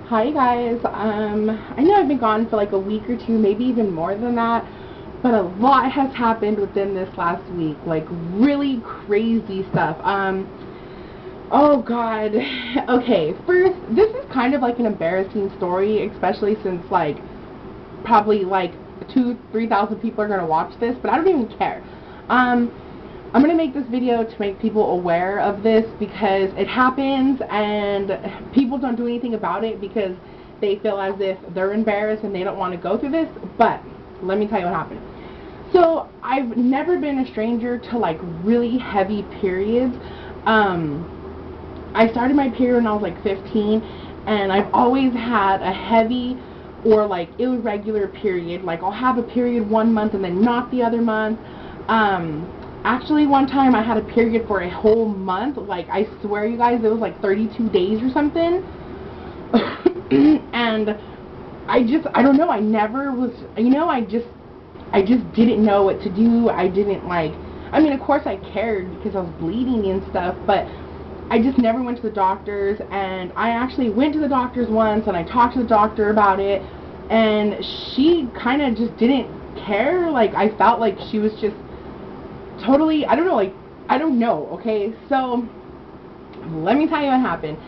Hi guys, I know I've been gone for like a week or two, maybe even more than that, but a lot has happened within this last week, like really crazy stuff. Oh god. Okay, first, this is kind of like an embarrassing story, especially since like probably like 3,000 people are gonna watch this, but I don't even care. I'm gonna make this video to make people aware of this because it happens and people don't do anything about it because they feel as if they're embarrassed and they don't want to go through this. But let me tell you what happened. So I've never been a stranger to like really heavy periods. I started my period when I was like 15, and I've always had a heavy or like irregular period. Like I'll have a period one month and then not the other month. Actually, one time I had a period for a whole month. Like, I swear, you guys, it was like 32 days or something. And I don't know, I never was, I just didn't know what to do. I didn't like, I mean, of course I cared because I was bleeding and stuff, but I just never went to the doctors. And I actually went to the doctors once and I talked to the doctor about it, and she kind of just didn't care. Like, I felt like she was just totally, I don't know, like, I don't know, okay? So, let me tell you what happened.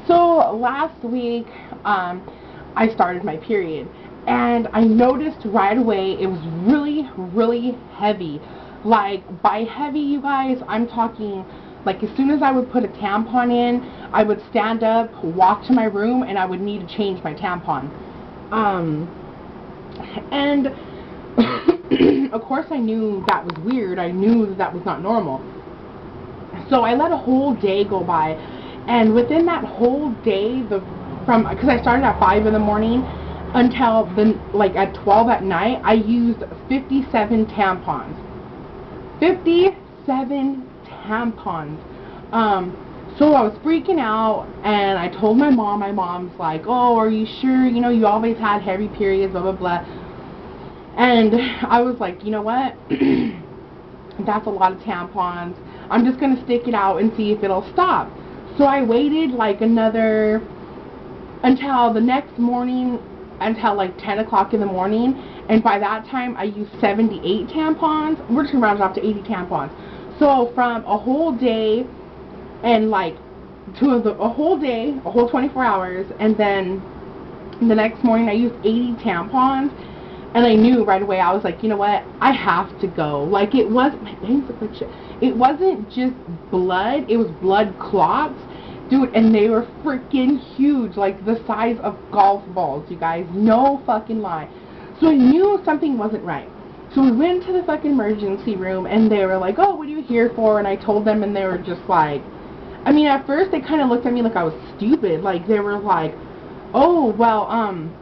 So, last week, I started my period, and I noticed right away it was really, really heavy. Like, by heavy, you guys, I'm talking, like, as soon as I would put a tampon in, I would stand up, walk to my room, and I would need to change my tampon. And of course I knew that was weird. I knew that was not normal. So I let a whole day go by, and within that whole day, because I started at 5 in the morning until at 12 at night, I used 57 tampons. 57 tampons. So I was freaking out, and I told my mom. My mom's like, "Oh, are you sure? You always had heavy periods, blah blah blah." And I was like, you know what? That's a lot of tampons. I'm just going to stick it out and see if it'll stop. So I waited like until the next morning, until like 10 o'clock in the morning. And by that time, I used 78 tampons. We're just going to round it off to 80 tampons. So from a whole day and like a whole day, a whole 24 hours. And then the next morning, I used 80 tampons. And I knew right away, I was like, you know what, I have to go. Like, it was, my veins look like shit. It wasn't just blood, it was blood clots. Dude, and they were freaking huge, like the size of golf balls, you guys. No fucking lie. So I knew something wasn't right. So we went to the fucking emergency room, and they were like, oh, what are you here for? And I told them, and they were just like, I mean, at first, they kind of looked at me like I was stupid. Like, they were like, oh, well,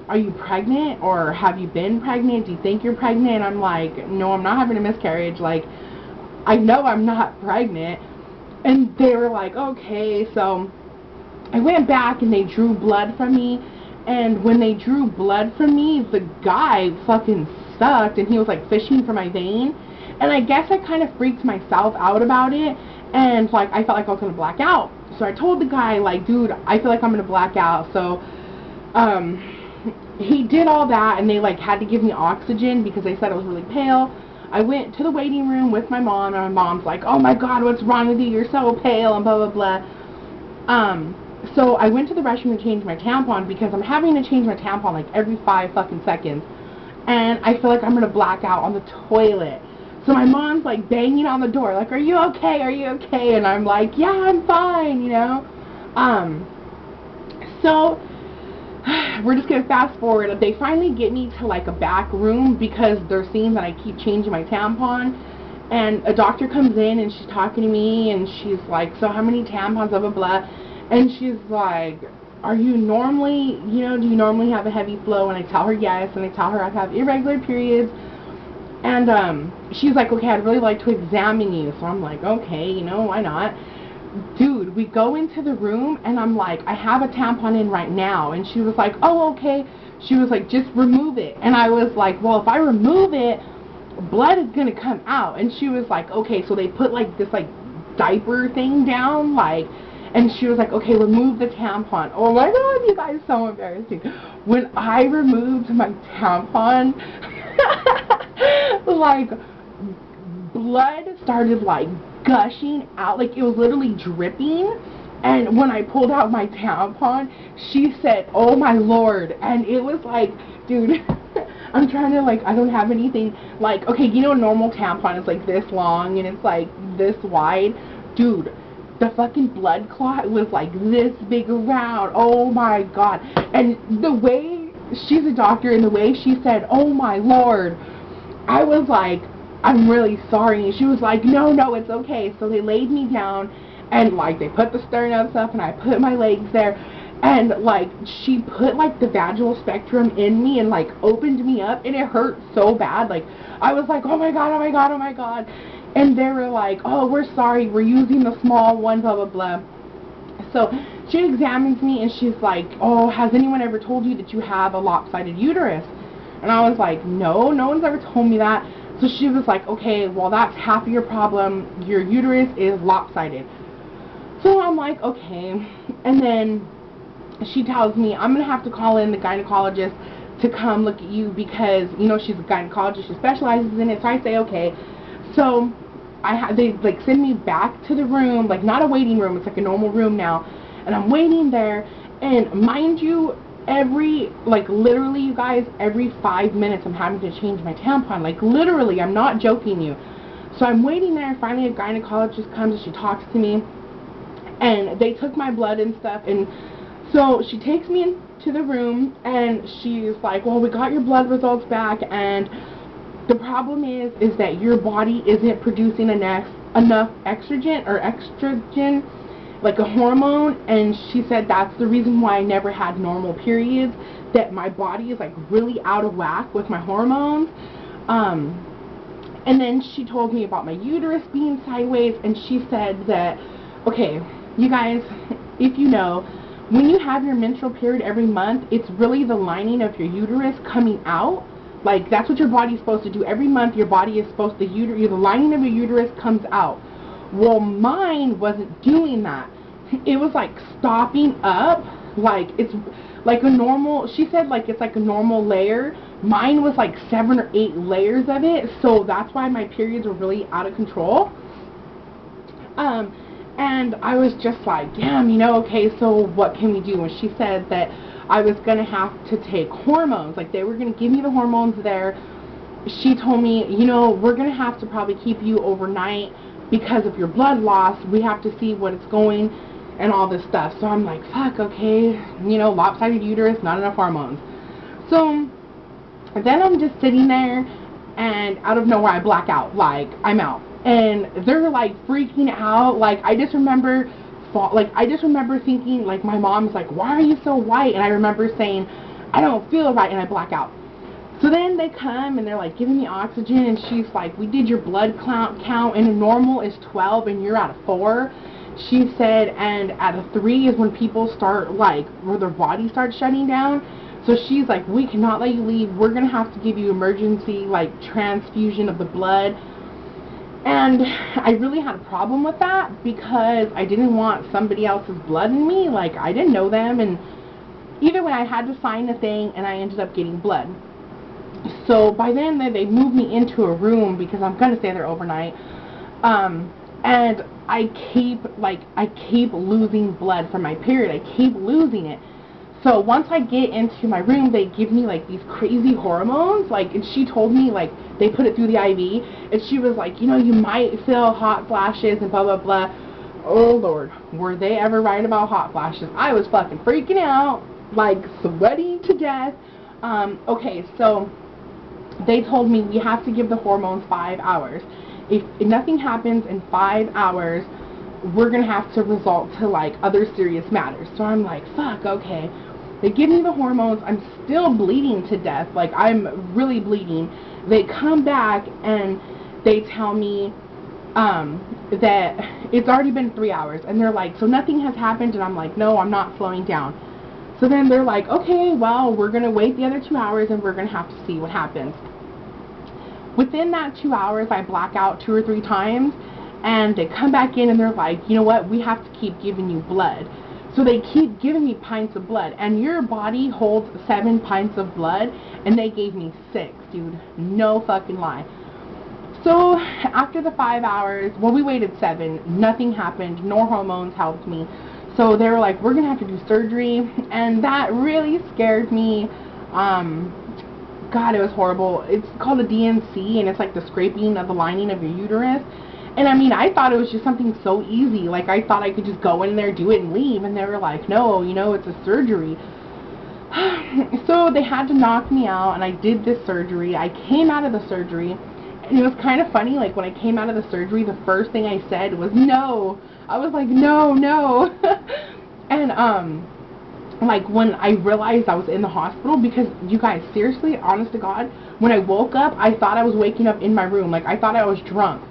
are you pregnant, or have you been pregnant? Do you think you're pregnant? And I'm like, no, I'm not having a miscarriage. Like, I know I'm not pregnant. And they were like, okay. So I went back, and they drew blood from me. And when they drew blood from me, the guy fucking sucked, and he was like fishing for my vein. And I guess I kind of freaked myself out about it, and like I felt like I was gonna black out. So I told the guy, like, dude, I feel like I'm gonna black out. So he did all that, and they like had to give me oxygen because they said I was really pale. I went to the waiting room with my mom, and my mom's like, oh my god, what's wrong with you? You're so pale, and blah blah blah. So I went to the restroom to change my tampon because I'm having to change my tampon like every 5 fucking seconds, and I feel like I'm gonna black out on the toilet. So my mom's like banging on the door, like, are you okay? Are you okay? And I'm like, yeah, I'm fine, So we're just gonna fast forward. They finally get me to like a back room because they're seeing that I keep changing my tampon, and a doctor comes in and she's talking to me, and she's like, so how many tampons, blah blah blah. And she's like, are you normally, do you normally have a heavy flow? And I tell her yes, and I tell her I have irregular periods. And she's like, okay, I'd really like to examine you. So I'm like, okay, why not? Dude, we go into the room, and I'm like, I have a tampon in right now. And she was like, oh, okay. She was like, just remove it. And I was like, well, if I remove it, blood is going to come out. And she was like, okay. So they put like this like diaper thing down, like, And she was like, okay, remove the tampon. Oh my god, you guys, so embarrassing. When I removed my tampon, like, blood started, like, gushing out. Like, it was literally dripping. And when I pulled out my tampon, she said, oh my lord. And it was like, dude, I'm trying to, like, I don't have anything. Like, okay, you know, a normal tampon is like this long and it's like this wide. Dude, the fucking blood clot was like this big around. Oh my god. And the way, she's a doctor, and the way she said, oh my lord, I was like, I'm really sorry. And she was like, no, it's okay. So they laid me down, and like they put the sternum up, and I put my legs there, and like she put like the vaginal spectrum in me and like opened me up, and it hurt so bad. Like I was like, oh my god, oh my god, oh my god. And they were like, oh, we're sorry, we're using the small one, blah, blah, blah. So she examines me, and she's like, oh, has anyone ever told you that you have a lopsided uterus? And I was like, no one's ever told me that. So she was like, okay, well, that's half of your problem. Your uterus is lopsided. So I'm like, okay. And then she tells me, I'm going to have to call in the gynecologist to come look at you because, you know, she's a gynecologist. She specializes in it. So I say, okay. So they like send me back to the room, like not a waiting room, it's like a normal room now, and I'm waiting there, and mind you, literally, you guys, every 5 minutes I'm having to change my tampon, like literally, I'm not joking you. So I'm waiting there, finally a gynecologist comes and she talks to me, and they took my blood and stuff, and so she takes me into the room, and she's like, well, we got your blood results back, and the problem is that your body isn't producing enough estrogen, like a hormone, and she said that's the reason why I never had normal periods, that my body is like really out of whack with my hormones. And then she told me about my uterus being sideways, and she said that, okay, you guys, if you know, when you have your menstrual period every month, it's really the lining of your uterus coming out. Like, that's what your body's supposed to do. Every month, your body is supposed to, the lining of your uterus comes out. Well, mine wasn't doing that. It was, like, stopping up. Like, it's like a normal, she said, like, it's like a normal layer. Mine was, like, 7 or 8 layers of it. So that's why my periods were really out of control. And I was just like, damn, you know, okay, so what can we do? And she said that I was going to have to take hormones. Like, they were going to give me the hormones there. She told me, you know, we're going to have to probably keep you overnight because of your blood loss. We have to see what it's going and all this stuff. So I'm like, fuck, okay, you know, lopsided uterus, not enough hormones. So then I'm just sitting there, and out of nowhere I black out. Like, I'm out. And they're, like, freaking out. Like, I just remember thinking, like, my mom's like, why are you so white? And I remember saying, I don't feel right, and I black out. So then they come, and they're, like, giving me oxygen, and she's like, we did your blood count, and a normal is 12, and you're at a 4. She said, and at a 3 is when people start, like, where their body starts shutting down. So she's like, we cannot let you leave. We're going to have to give you emergency, like, transfusion of the blood. And I really had a problem with that because I didn't want somebody else's blood in me. Like, I didn't know them, and either way I had to sign a thing, and I ended up getting blood. So by then they moved me into a room because I'm going to stay there overnight. And I keep losing blood from my period. I keep losing it. So once I get into my room, they give me, like, these crazy hormones, like, and she told me, like, they put it through the IV, and she was like, you know, you might feel hot flashes and blah, blah, blah. Oh, Lord, were they ever right about hot flashes? I was fucking freaking out, like, sweating to death. Okay, so they told me we have to give the hormones 5 hours. If nothing happens in 5 hours, we're going to have to resort to, like, other serious matters. So I'm like, fuck, okay. They give me the hormones. I'm still bleeding to death. Like, I'm really bleeding. They come back and they tell me that it's already been 3 hours. And they're like, so nothing has happened? And I'm like, no, I'm not slowing down. So then they're like, okay, well, we're going to wait the other 2 hours and we're going to have to see what happens. Within that 2 hours, I black out 2 or 3 times. And they come back in and they're like, you know what, we have to keep giving you blood. So they keep giving me pints of blood, and your body holds 7 pints of blood, and they gave me 6, dude. No fucking lie. So after the 5 hours, well, we waited 7, nothing happened, no hormones helped me. So they were like, we're gonna have to do surgery, and that really scared me. God, it was horrible. It's called a DNC, and it's like the scraping of the lining of your uterus. And I mean, I thought it was just something so easy. Like, I thought I could just go in there, do it, and leave. And they were like, no, you know, it's a surgery. So they had to knock me out, and I did this surgery. I came out of the surgery, and it was kind of funny. Like, when I came out of the surgery, the first thing I said was, no. I was like, no, no. And, like, when I realized I was in the hospital, because, you guys, seriously, honest to God, when I woke up, I thought I was waking up in my room. Like, I thought I was drunk.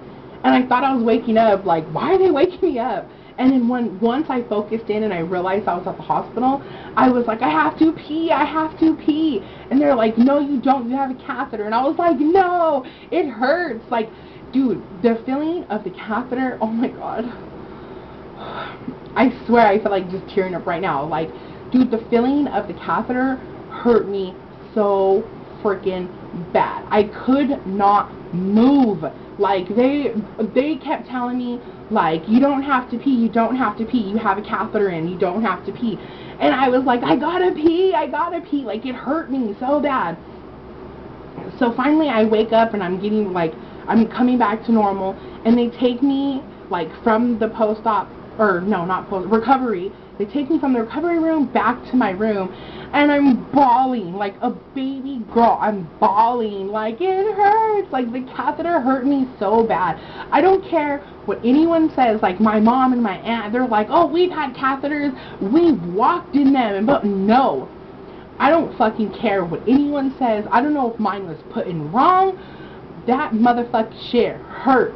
And I thought I was waking up, like, why are they waking me up? And then once I focused in and I realized I was at the hospital, I was like, I have to pee, I have to pee. And they're like, no, you don't, you have a catheter. And I was like, no, it hurts. Like, dude, the feeling of the catheter, oh my God. I swear I feel like just tearing up right now. Like, dude, the feeling of the catheter hurt me so freaking bad. I could not move. Like, they kept telling me, like, you don't have to pee, you don't have to pee, you have a catheter in, you don't have to pee. And I was like, I gotta pee, I gotta pee. Like, it hurt me so bad. So finally I wake up and I'm getting, like, I'm coming back to normal, and they take me, like, from the post-op, or no, not post, recovery. They take me from the recovery room back to my room, and I'm bawling like a baby girl. I'm bawling like it hurts. Like, the catheter hurt me so bad. I don't care what anyone says. Like, my mom and my aunt, they're like, oh, we've had catheters, we've walked in them, but no. I don't fucking care what anyone says. I don't know if mine was put in wrong. That motherfucking shit hurt.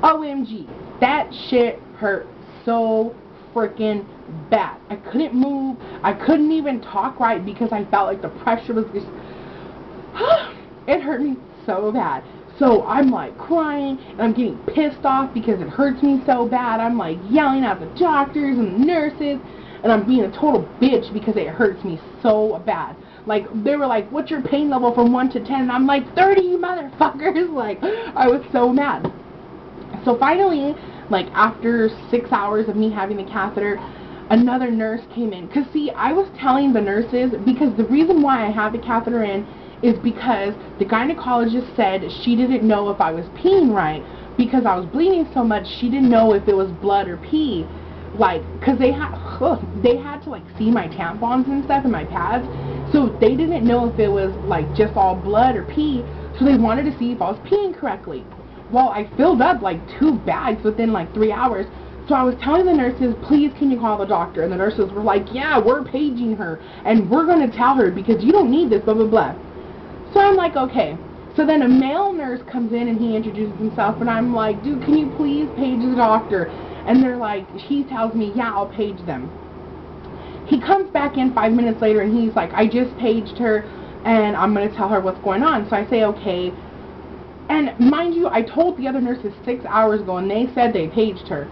OMG. That shit hurt so freaking bad. I couldn't move. I couldn't even talk right because I felt like the pressure was just it hurt me so bad. So I'm like crying, and I'm getting pissed off because it hurts me so bad. I'm like yelling at the doctors and the nurses, and I'm being a total bitch because it hurts me so bad. Like, they were like, what's your pain level from 1 to 10? And I'm like, 30, you motherfuckers. Like, I was so mad. So finally, like, after 6 hours of me having the catheter, another nurse came in. Because, see, I was telling the nurses, because the reason why I have the catheter in is because the gynecologist said she didn't know if I was peeing right. Because I was bleeding so much, she didn't know if it was blood or pee. Like, because they had to, like, see my tampons and stuff and my pads. So they didn't know if it was, like, just all blood or pee. So they wanted to see if I was peeing correctly. Well, I filled up like 2 bags within like 3 hours. So I was telling the nurses, please can you call the doctor? And the nurses were like, yeah, we're paging her, and we're going to tell her because you don't need this, blah, blah, blah. So I'm like, okay. So then a male nurse comes in and he introduces himself, and I'm like, dude, can you please page the doctor? And they're like, he tells me, yeah, I'll page them. He comes back in 5 minutes later and he's like, I just paged her and I'm going to tell her what's going on. So I say, okay. And mind you, I told the other nurses 6 hours ago, and they said they paged her.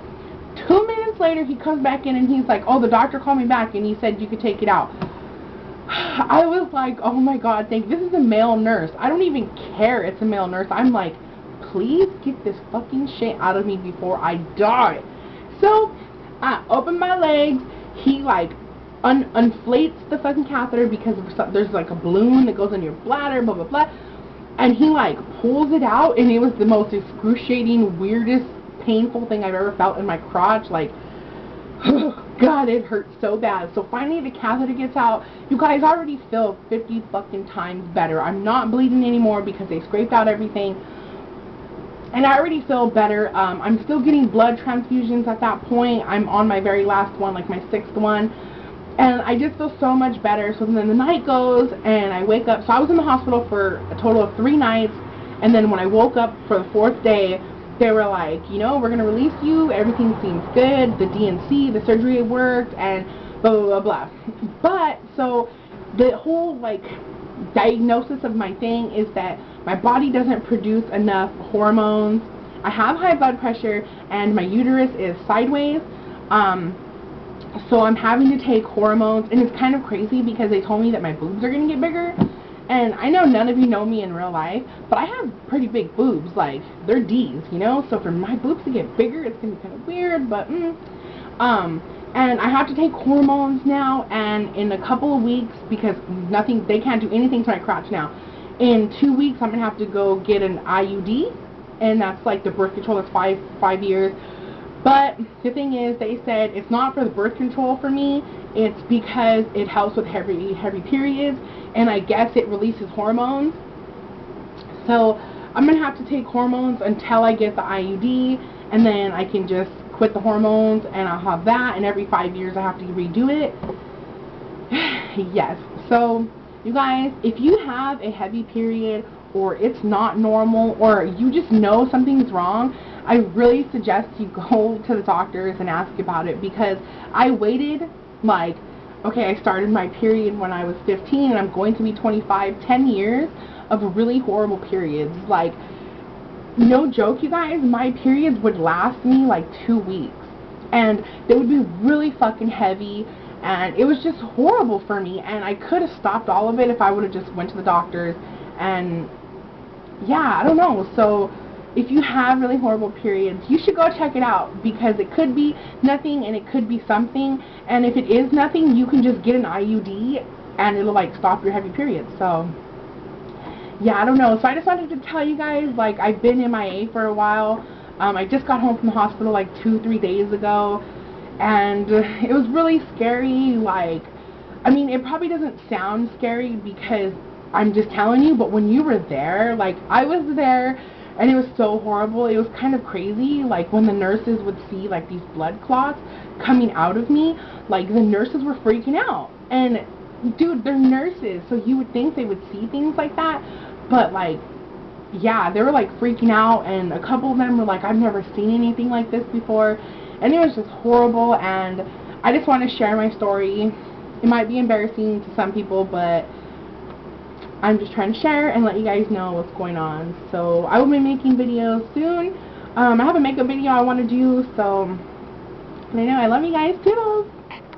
2 minutes later, he comes back in, and he's like, oh, the doctor called me back, and he said you could take it out. I was like, oh my God, this is a male nurse. I don't even care it's a male nurse. I'm like, please get this fucking shit out of me before I die. So, I open my legs. He, like, inflates the fucking catheter because there's, like, a balloon that goes in your bladder, blah, blah, blah. And he, like, pulls it out, and it was the most excruciating, weirdest, painful thing I've ever felt in my crotch. Like, God, it hurt so bad. So finally the catheter gets out. You guys, I already feel 50 fucking times better. I'm not bleeding anymore because they scraped out everything. And I already feel better. I'm still getting blood transfusions at that point. I'm on my very last one, like my 6th one. And I just feel so much better. So then the night goes, and I wake up. So I was in the hospital for a total of 3 nights. And then when I woke up for the 4th day, they were like, you know, we're going to release you. Everything seems good. The DNC, the surgery worked, and blah, blah, blah, blah. But, so, the whole, like, diagnosis of my thing is that my body doesn't produce enough hormones I have high blood pressure and my uterus is sideways. So I'm having to take hormones, and it's kind of crazy because they told me that my boobs are going to get bigger. And I know none of you know me in real life, but I have pretty big boobs, like, they're D's, you know? So for my boobs to get bigger, it's going to be kind of weird, but, and I have to take hormones now, and in a couple of weeks, because they can't do anything to my crotch now, in 2 weeks, I'm going to have to go get an IUD, and that's like the birth control, that's five years. But the thing is, they said it's not for the birth control for me, it's because it helps with heavy periods, and I guess it releases hormones. So I'm going to have to take hormones until I get the IUD, and then I can just quit the hormones, and I'll have that, and every 5 years I have to redo it. Yes. So, you guys, if you have a heavy period, or it's not normal, or you just know something's wrong, I really suggest you go to the doctors and ask about it, because I waited, like, okay, I started my period when I was 15, and I'm going to be 25, 10 years of really horrible periods. Like, no joke, you guys, my periods would last me like 2 weeks, and they would be really fucking heavy, and it was just horrible for me, and I could have stopped all of it if I would have just went to the doctors. And yeah, I don't know. So if you have really horrible periods, you should go check it out, because it could be nothing and it could be something, and if it is nothing, you can just get an IUD and it'll like stop your heavy periods. So yeah, I don't know. So I just wanted to tell you guys, like, I've been MIA for a while. I just got home from the hospital like 2-3 days ago, and it was really scary. Like, I mean, it probably doesn't sound scary because I'm just telling you, but when you were there, like, I was there, and it was so horrible. It was kind of crazy. Like, when the nurses would see like these blood clots coming out of me, like, the nurses were freaking out. And dude, they're nurses, so you would think they would see things like that, but like, yeah, they were like freaking out, and a couple of them were like, I've never seen anything like this before, and it was just horrible. And I just want to share my story. It might be embarrassing to some people, but I'm just trying to share and let you guys know what's going on. So I will be making videos soon. I have a makeup video I want to do, so I know, I love you guys. Toodles!